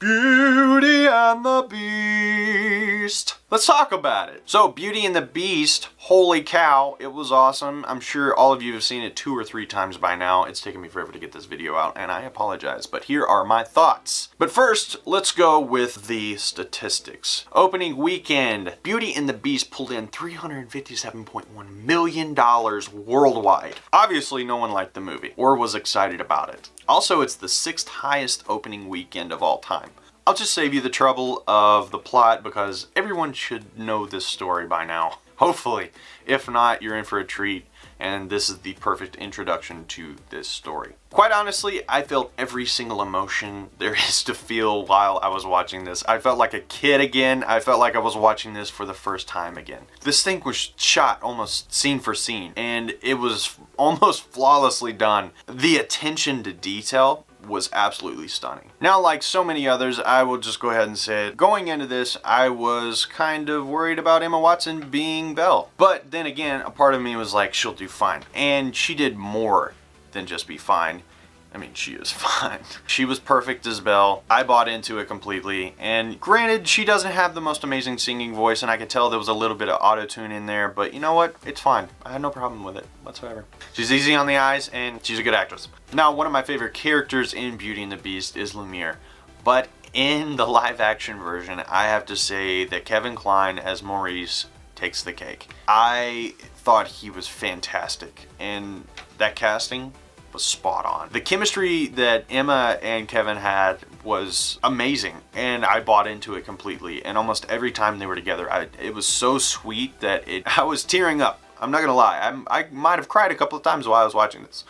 Beauty and the Beast. Let's talk about it. So, Beauty and the Beast, holy cow, it was awesome. I'm sure all of you have seen it 2 or 3 times by now. It's taken me forever to get this video out, and I apologize, but here are my thoughts. But first, let's go with the statistics. Opening weekend, Beauty and the Beast pulled in $357.1 million worldwide. Obviously, no one liked the movie, or was excited about it. Also, it's the 6th highest opening weekend of all time. I'll just save you the trouble of the plot because everyone should know this story by now. Hopefully. If not, you're in for a treat, and this is the perfect introduction to this story. Quite honestly, I felt every single emotion there is to feel while I was watching this. I felt like a kid again. I felt like I was watching this for the first time again. This thing was shot almost scene for scene, and it was almost flawlessly done. The attention to detail was absolutely stunning. Now, like so many others, I will just go ahead and say it. Going into this, I was kind of worried about Emma Watson being Belle. But then again, a part of me was like, she'll do fine. And she did more than just be fine. I mean, she is fine. She was perfect as Belle. I bought into it completely. And granted, she doesn't have the most amazing singing voice, and I could tell there was a little bit of auto-tune in there, but you know what? It's fine. I had no problem with it whatsoever. She's easy on the eyes, and she's a good actress. Now, one of my favorite characters in Beauty and the Beast is Lumiere, but in the live-action version, I have to say that Kevin Kline as Maurice takes the cake. I thought he was fantastic, and that casting was spot on. The chemistry that Emma and Kevin had was amazing, and I bought into it completely. And almost every time they were together, it was so sweet that I was tearing up. I'm not gonna lie, I might have cried a couple of times while I was watching this.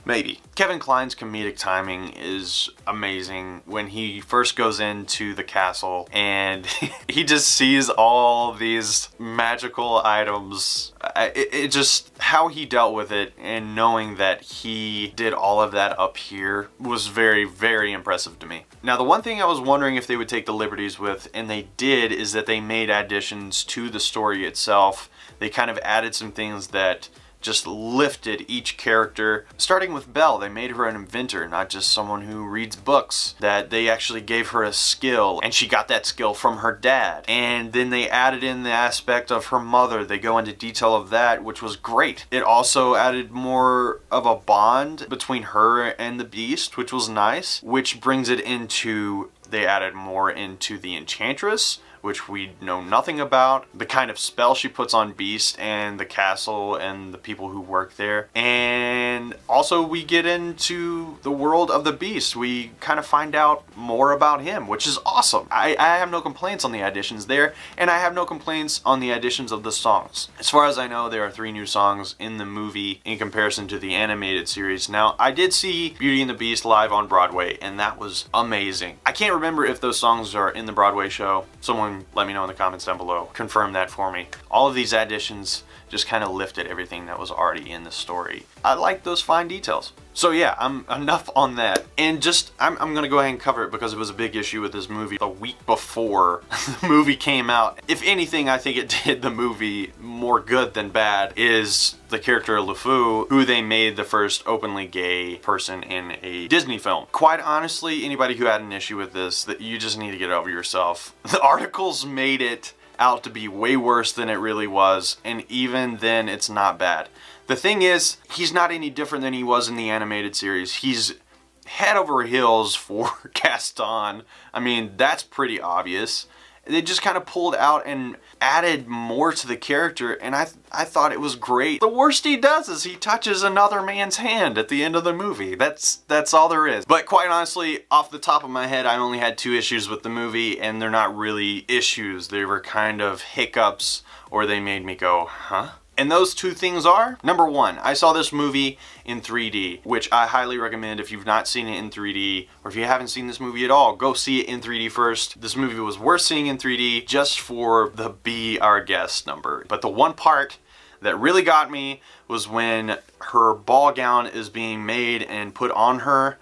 Maybe. Kevin Kline's comedic timing is amazing when he first goes into the castle and he just sees all these magical items. It just, how he dealt with it and knowing that he did all of that up here was very, very impressive to me. Now, the one thing I was wondering if they would take the liberties with, and they did, is that they made additions to the story itself. They kind of added some things that just lifted each character. Starting with Belle, they made her an inventor, not just someone who reads books. That they actually gave her a skill, and she got that skill from her dad. And then they added in the aspect of her mother. They go into detail of that, which was great. It also added more of a bond between her and the Beast, which was nice, which brings it into, they added more into the Enchantress, which we know nothing about, the kind of spell she puts on Beast and the castle and the people who work there. And also we get into the world of the Beast. We kind of find out more about him, which is awesome. I have no complaints on the additions there, and I have no complaints on the additions of the songs. As far as I know, there are 3 new songs in the movie in comparison to the animated series. Now, I did see Beauty and the Beast live on Broadway, and that was amazing. I can't remember if those songs are in the Broadway show. Someone let me know in the comments down below. Confirm that for me. All of these additions just kind of lifted everything that was already in the story. I like those fine details. So yeah, enough on that. And just, I'm gonna go ahead and cover it because it was a big issue with this movie the week before the movie came out. If anything, I think it did the movie more good than bad, is the character Alifu, who they made the first openly gay person in a Disney film. Quite honestly, anybody who had an issue with this, that you just need to get over yourself. The articles made it out to be way worse than it really was, and even then it's not bad. The thing is, he's not any different than he was in the animated series. He's head over heels for Gaston. I mean, that's pretty obvious. They just kind of pulled out and added more to the character, and I thought it was great. The worst he does is he touches another man's hand at the end of the movie. That's all there is. But quite honestly, off the top of my head, I only had 2 issues with the movie, and they're not really issues. They were kind of hiccups, or they made me go, huh? And those 2 things are, number 1, I saw this movie in 3D, which I highly recommend. If you've not seen it in 3D, or if you haven't seen this movie at all, go see it in 3D first. This movie was worth seeing in 3D just for the Be Our Guest number. But the one part that really got me was when her ball gown is being made and put on her.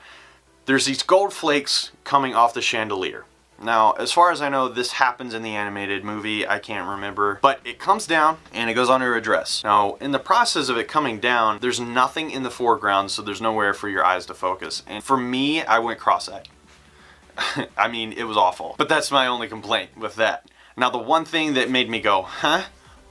There's these gold flakes coming off the chandelier. Now, as far as I know, this happens in the animated movie. I can't remember. But it comes down and it goes under a dress. Now, in the process of it coming down, there's nothing in the foreground, so there's nowhere for your eyes to focus. And for me, I went cross-eyed. I mean, it was awful. But that's my only complaint with that. Now, the one thing that made me go, huh?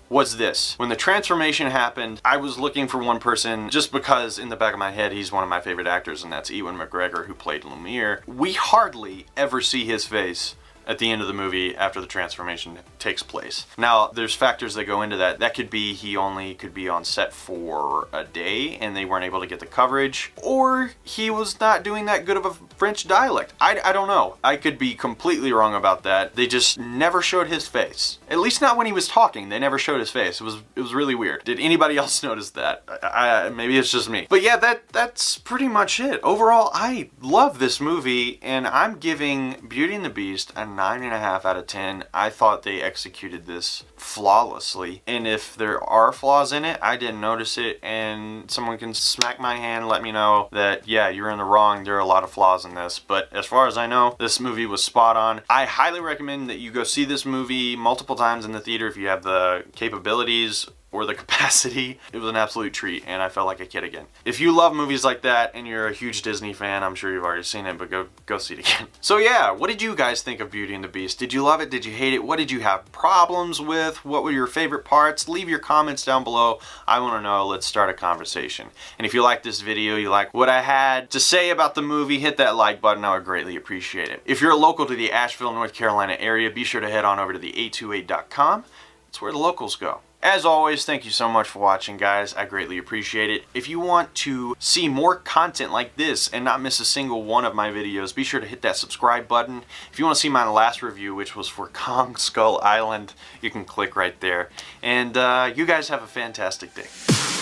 Was this. When the transformation happened, I was looking for one person just because in the back of my head he's one of my favorite actors, and that's Ewan McGregor, who played Lumiere. We hardly ever see his face at the end of the movie after the transformation takes place. Now, there's factors that go into that. That could be he only could be on set for a day and they weren't able to get the coverage, or he was not doing that good of a French dialect. I don't know. I could be completely wrong about that. They just never showed his face. At least not when he was talking. They never showed his face. It was really weird. Did anybody else notice that? Maybe it's just me. But yeah, that's pretty much it. Overall, I love this movie, and I'm giving Beauty and the Beast a 9.5 out of 10. I thought they executed this flawlessly, and if there are flaws in it, I didn't notice it, and someone can smack my hand, let me know that, yeah, you're in the wrong, there are a lot of flaws in this. But as far as I know, this movie was spot on. I highly recommend that you go see this movie multiple times in the theater if you have the capabilities or the capacity. It was an absolute treat, and I felt like a kid again. If you love movies like that and you're a huge Disney fan, I'm sure you've already seen it, but go see it again. So yeah, what did you guys think of Beauty and the Beast? Did you love it? Did you hate it? What did you have problems with? What were your favorite parts? Leave your comments down below. I want to know. Let's start a conversation. And if you like this video, you like what I had to say about the movie, hit that like button. I would greatly appreciate it. If you're local to the Asheville, North Carolina area, be sure to head on over to the828.com. It's where the locals go. As always, thank you so much for watching, guys. I greatly appreciate it. If you want to see more content like this and not miss a single one of my videos, be sure to hit that subscribe button. If you want to see my last review, which was for Kong Skull Island, you can click right there. And you guys have a fantastic day.